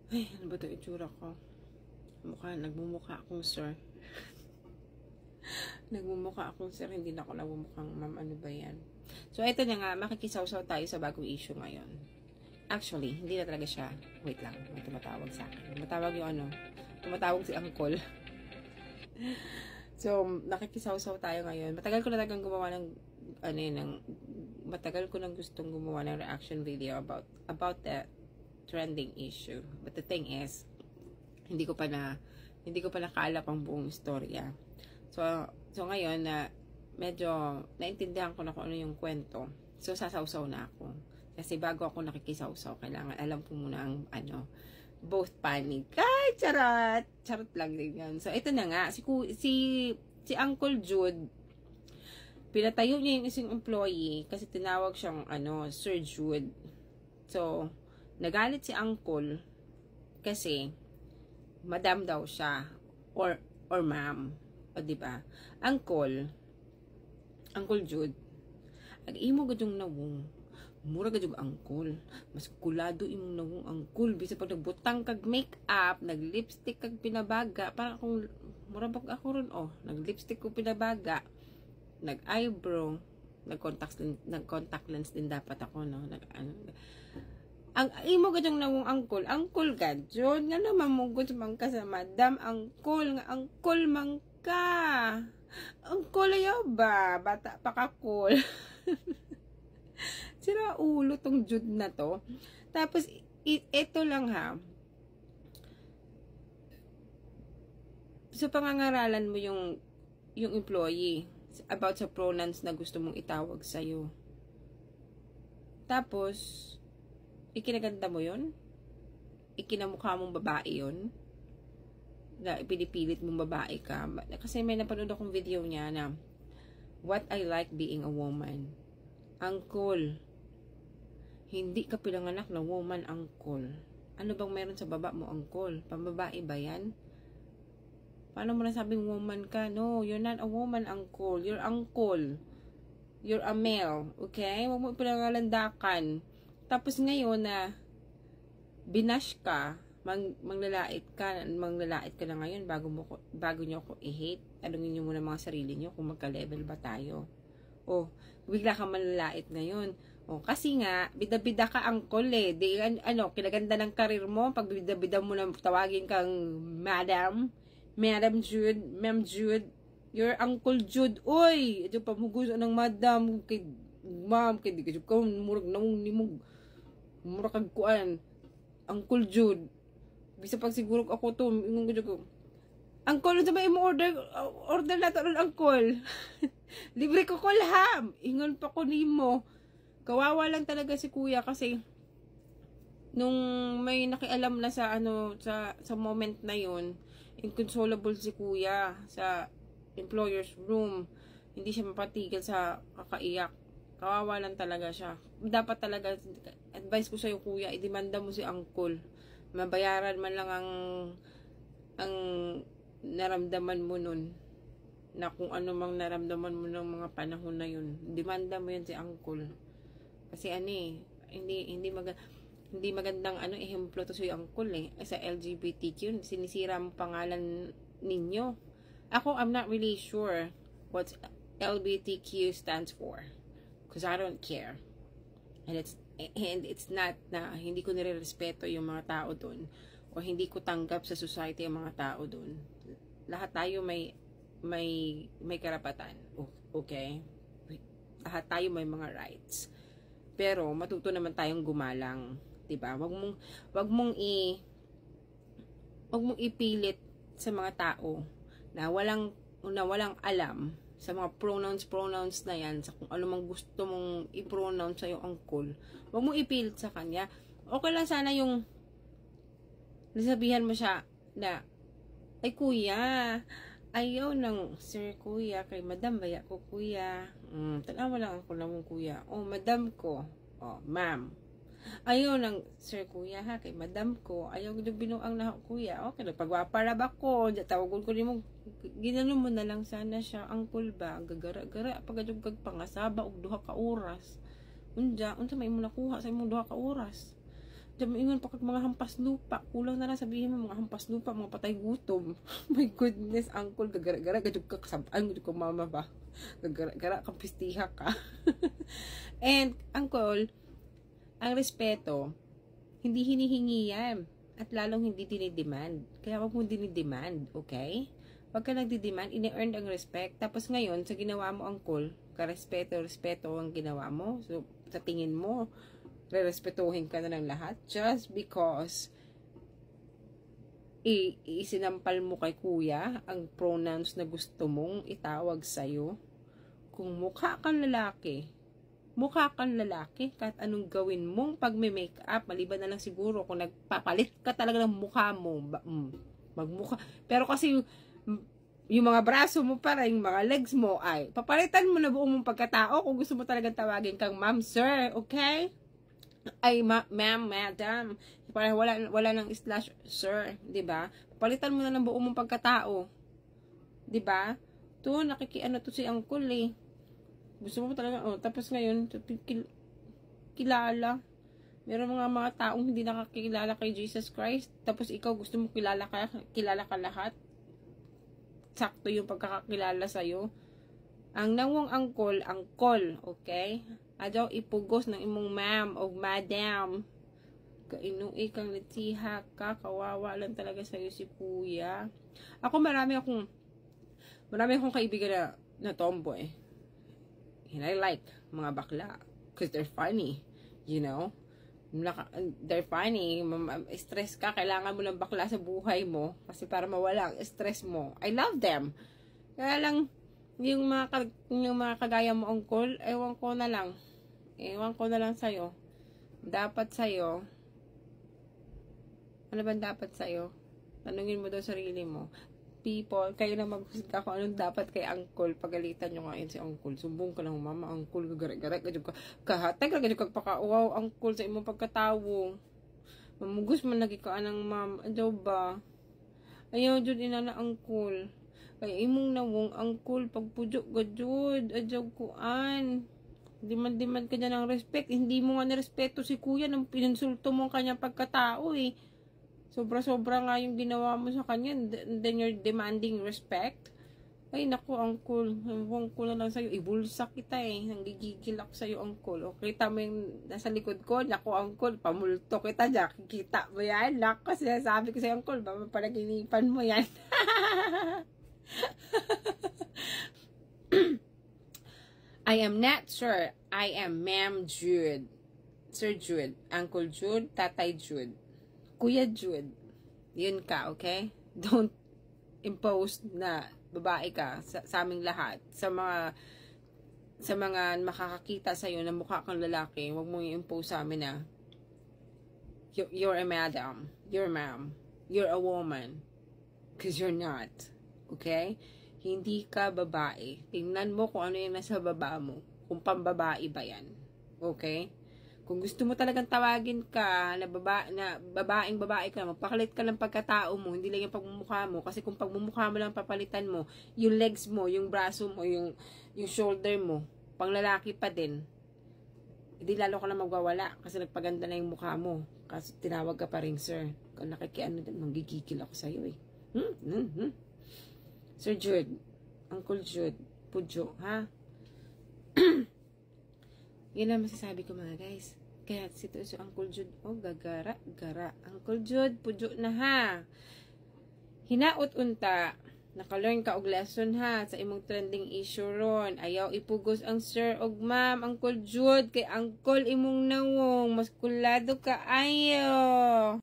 Ay, ano ba ito itsura ko? Nagmumukha akong sir. Nagmumukha akong sir, hindi na ako nagmumukhang ma'am, ano ba yan? So, ito na nga, makikisawsaw tayo sa bagong issue ngayon. Actually, hindi na talaga siya. Wait lang, may tumatawag sa akin. Tumatawag si Uncle. So, nakikisawsaw tayo ngayon. Matagal ko na talagang gumawa ng, matagal ko nang gustong gumawa ng reaction video about that trending issue. But the thing is, hindi ko pa nakaalap ang buong istorya. So ngayon na medyo naintindihan ko na kung ano yung kwento. So sasawsaw na ako. Kasi bago ako nakikisawsaw, kailangan alam ko muna ang both panic. Ay, charot! Charot lang din yan. So ito na nga, si Uncle Jude, pinatayo niya yung isang employee kasi tinawag siyang Sir Jude. So nagalit si Uncle kasi madam daw siya or ma'am. O diba? Uncle Jude, ag-imo gadong nawong. Mura gadong uncle. Mas kulado imong nawong uncle. Bisa pag nagbutang kag make-up, nag-lipstick kag pinabaga, parang akong mura bag ako ron nag-lipstick ko pinabaga, nag-eyebrow, nag-contact lens din dapat ako, no? Ang imo gadong nawong uncle gadyon nga naman mugod man ka sa madam uncle man ka. Uncle ayaw ba? Bata pa ka cool. Sira ulo tong Jude na to. Tapos ito lang ha. So pangangaralan mo yung employee about sa pronouns na gusto mong itawag sa'yo. Tapos ikinaganda mo yun? Ikinamukha mong babae yun? Na pinipilit mong babae ka? Kasi may napanood akong video niya na what I like being a woman. Uncle, hindi ka pinanganak na woman, uncle. Ano bang meron sa baba mo, uncle? Pambabae ba yan? Paano mo nasabing woman ka? No, you're not a woman, uncle. You're uncle. You're a male. Okay? Huwag mo pinangalandakan. Tapos ngayon na binash ka, manglalait ka na ngayon bago nyo ako i-hate. Tanungin nyo muna mga sarili nyo kung magka-level ba tayo. Bigla ka manlalait ngayon. Kasi nga, bida-bida ka uncle eh. Di, kinaganda ng karir mo, pag bida-bida mo na tawagin kang Madam Jude, Ma'am Jude, you're Uncle Jude. Oy! Ito pamuguso ng Madam, kay Ma'am, kay di ka murag namong nimog. Mura kag kuan Uncle Jude. Bisa pag siguro ako to, ingon ko. Uncle, sa may mo order na to uncle. Libre ko kulham. Ingon pa ko nimo. Kawawa lang talaga si kuya kasi nung may nakialam na sa sa moment na yon, inconsolable si kuya sa employer's room. Hindi siya mapatigil sa kakaiyak. Kawawa lang talaga siya. Dapat talaga, advice ko sa'yo kuya, idemanda mo si uncle. Mabayaran man lang ang naramdaman mo nun. Na kung ano mang naramdaman mo ng mga panahon na yun. Demanda mo yun si uncle. Kasi hindi magandang ehemplo to si uncle eh. Sa LGBTQ, sinisira mo pangalan ninyo. Ako, I'm not really sure what LGBTQ stands for. Because I don't care. And it's not na hindi ko nire-respeto yung mga tao doon o hindi ko tanggap sa society ang mga tao doon. Lahat tayo may karapatan. Okay? Lahat tayo may mga rights. Pero matuto naman tayong gumalang, 'di ba? Wag mong ipilit sa mga tao na walang alam sa mga pronouns na yan, sa kung ano mang gusto mong i-pronounce sa'yo uncle, huwag mong ipilit sa kanya. Okay lang sana yung nasabihan mo siya na, ay kuya, ayaw ng sir kuya, kay madam baya ko kuya. Tanawa lang ako namang kuya. Madam ko. Ma'am. Ayaw ng sir kuya ha, kay madam ko. Ayaw yung binuang na kuya. Okay, pagwaparab ako. Tawagon ko rin mo. Ginano mo na lang sana siya. Uncle ba? Gagara-gara. Pagkajog kag pangasaba og 2 ka oras. Unsa may mo nakuha sa imong 2 ka oras. Ingon pa kag mga hampas lupa. Kulang na lang sabihin mo mga hampas lupa, mga patay gutom. My goodness, uncle, gagara-gara gadug ka kasabaan gud ko mama ba. Gagara-gara kang pistiha ka. And uncle, ang respeto hindi hinihingi yan at lalong hindi dinidemand. Kaya wag mo dinidemand, okay? Wag ka nagdi-demand, ini-earn ang respect. Tapos ngayon, sa ginawa mo, uncle, respeto ang ginawa mo. So, sa tingin mo, re-respetuhin ka na ng lahat just because isinampal mo kay kuya ang pronouns na gusto mong itawag sa'yo. Kung mukha kang lalaki, kahit anong gawin mong pag-make up, maliban na lang siguro kung nagpapalit ka talaga ng mukha mo, magmukha. Pero kasi yung mga braso mo para, yung mga legs mo, ay papalitan mo na buong mong pagkatao kung gusto mo talagang tawagin kang ma'am, sir, okay? Ay, ma'am, madam. Para wala nang slash, sir, 'di ba? Palitan mo na ng buong mong pagkatao. 'Di ba? To nakikiano to si uncle eh. Gusto mo talaga tapos ngayon kilala. Meron mga taong hindi nakakilala kay Jesus Christ, tapos ikaw gusto mo kilala ka lahat. Sakto yung pagkakakilala sa iyo. Ang nawong uncle, okay? Adaw ipugos ng imong ma'am o madam. Kainuwi kang litiha ka, kawawa lang talaga sa'yo si kuya. Ako marami akong kaibigan na tomboy. And I like mga bakla. Because they're funny. You know? They're funny. Stress ka, kailangan mo ng bakla sa buhay mo. Kasi para mawala ang stress mo. I love them. Kaya lang, yung mga kagaya mo, uncle, ewan ko na lang sa'yo. Dapat sa'yo, ano ba dapat sa'yo? Tanungin mo daw sarili mo. People, kayo na maghusga kung anong dapat kay uncle. Pagalitan nyo ngayon si uncle. Sumbong ka lang, mama, uncle, gagara-gara, kahatag, gadyo kakauwaw, uncle, sa imong pagkatawo. Mamugos man lagi ka ng ma'am. Adaw ba? Ayaw, jud ina na uncle. Kaya imong nawong uncle, pagpujo gajud, adyaw kuan. Demand ka dyan ng respect. Hindi mo nga nirespeto si kuya nang pinansulto mo ang kanyang pagkatao eh. Sobra-sobra nga yung ginawa mo sa kanya. Then you're demanding respect. Ay naku uncle, huwag ko na lang sa'yo. Ibulsa kita eh. Nanggigigil ako sa'yo uncle. O kita mo yung nasa likod ko. Naku uncle, pamulto kita dyan. Kita mo yan. Naku, sinasabi ko sa'yo uncle, baka panaginipan mo yan. I am not sure. I am Ma'am Jude. Sir Jude. Uncle Jude. Tatay Jude. Kuya Jude. Yun ka, okay? Don't impose na babae ka sa aming lahat. Sa mga makakakita sa'yo na mukha kang lalaki, huwag mong i-impose sa amin na you're a madam. You're ma'am. You're a woman. Because you're not. Okay? Hindi ka babae. Tingnan mo kung ano yung nasa baba mo. Kung pambabae ba yan. Okay? Kung gusto mo talagang tawagin ka na babaeng babae ka, magpakalit ka ng pagkatao mo, hindi lang yung pagmumukha mo. Kasi kung pagmumukha mo lang papalitan mo, yung legs mo, yung braso mo, yung shoulder mo, pang lalaki pa din, hindi lalo ka na magwawala kasi nagpaganda na yung mukha mo. Kasi tinawag ka pa rin, sir. Kung nakikiano din, manggigigil ako sa'yo eh. Sir Jude, Uncle Jude, Pujo, ha? Yun ang masasabi ko mga guys. Kaya si Uncle Jude, gagara. Uncle Jude, Pujo na ha. Hinaot unta. Naka-learn ka og lesson ha sa imong trending issue ron. Ayaw ipugos ang sir og ma'am, Uncle Jude, kay uncle imong nawong. Maskulado ka ayo.